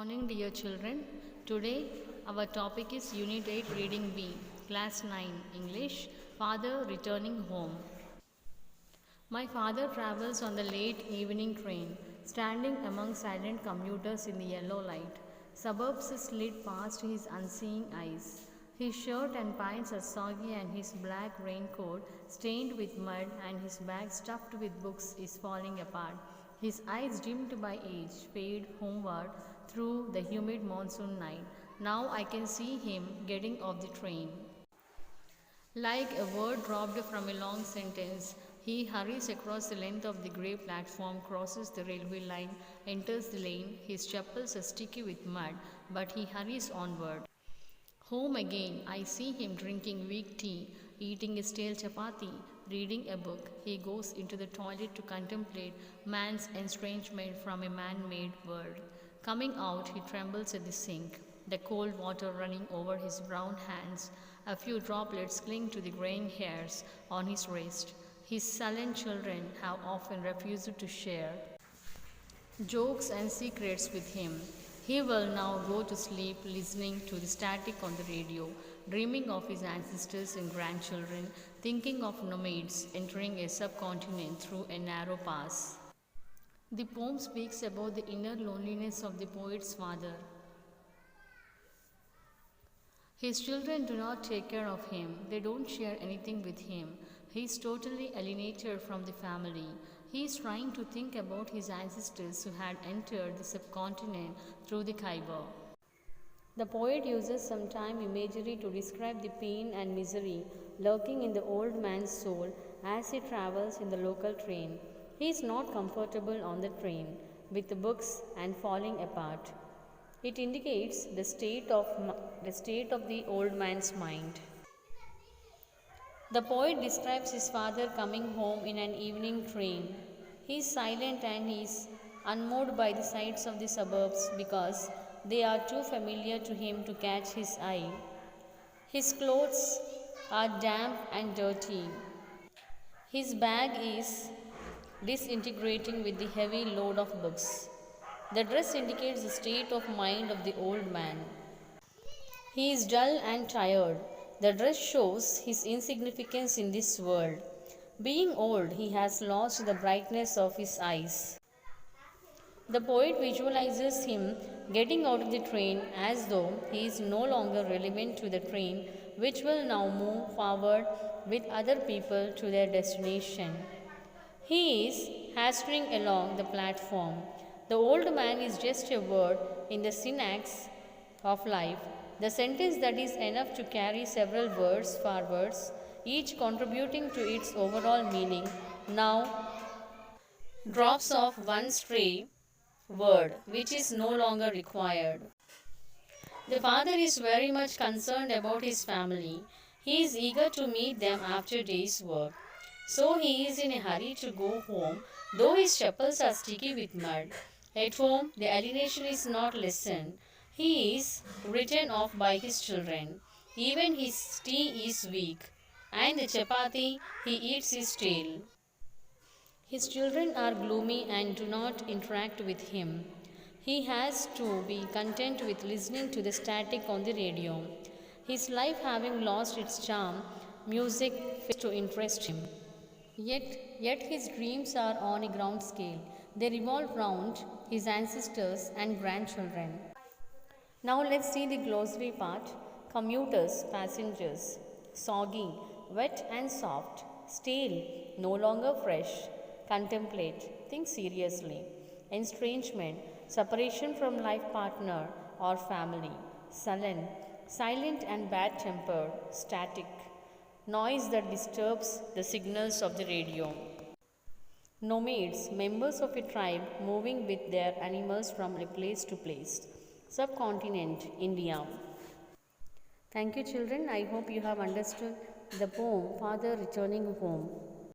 Morning, dear children. Today, our topic is Unit 8 Reading B, Class 9 English, Father Returning Home. My father travels on the late evening train, standing among silent commuters in the yellow light. Suburbs slid past his unseeing eyes. His shirt and pants are soggy, and his black raincoat, stained with mud, and his bag stuffed with books, is falling apart. His eyes, dimmed by age, fade homeward through the humid monsoon night. Now I can see him getting off the train. Like a word dropped from a long sentence, he hurries across the length of the grey platform, crosses the railway line, enters the lane. His chappals are sticky with mud, but he hurries onward. Home again, I see him drinking weak tea, eating a stale chapati, reading a book. He goes into the toilet to contemplate man's estrangement from a man-made world. Coming out, he trembles at the sink, the cold water running over his brown hands. A few droplets cling to the graying hairs on his wrist. His sullen children have often refused to share jokes and secrets with him. He will now go to sleep listening to the static on the radio, dreaming of his ancestors and grandchildren, thinking of nomads entering a subcontinent through a narrow pass. The poem speaks about the inner loneliness of the poet's father. His children do not take care of him. They don't share anything with him. He is totally alienated from the family. He is trying to think about his ancestors who had entered the subcontinent through the Khyber. The poet uses some time imagery to describe the pain and misery lurking in the old man's soul as he travels in the local train. He is not comfortable on the train, with the books and falling apart. It indicates the state of the old man's mind. The poet describes his father coming home in an evening train. He is silent and he is unmoved by the sights of the suburbs because they are too familiar to him to catch his eye. His clothes are damp and dirty. His bag is disintegrating with the heavy load of books. The dress indicates the state of mind of the old man. He is dull and tired. The dress shows his insignificance in this world. Being old, he has lost the brightness of his eyes. The poet visualizes him getting out of the train as though he is no longer relevant to the train, which will now move forward with other people to their destination. He is hastening along the platform. The old man is just a word in the syntax of life, the sentence that is enough to carry several words forwards, each contributing to its overall meaning, now drops off one stray word which is no longer required. The father is very much concerned about his family. He is eager to meet them after day's work. So he is in a hurry to go home, though his chappals are sticky with mud. At home, the alienation is not lessened. He is written off by his children. Even his tea is weak, and the chapati he eats is stale. His children are gloomy and do not interact with him. He has to be content with listening to the static on the radio. His life having lost its charm, music fails to interest him. Yet his dreams are on a ground scale. They revolve round his ancestors and grandchildren. Now let's see the glossary part. Commuters, passengers. Soggy, wet and soft. Stale, no longer fresh. Contemplate, think seriously. Estrangement, separation from life partner or family. Sullen, silent and bad-tempered. Static, noise that disturbs the signals of the radio. Nomads, members of a tribe moving with their animals from a place to place. Subcontinent, India. Thank you, children. I hope you have understood the poem, Father Returning Home.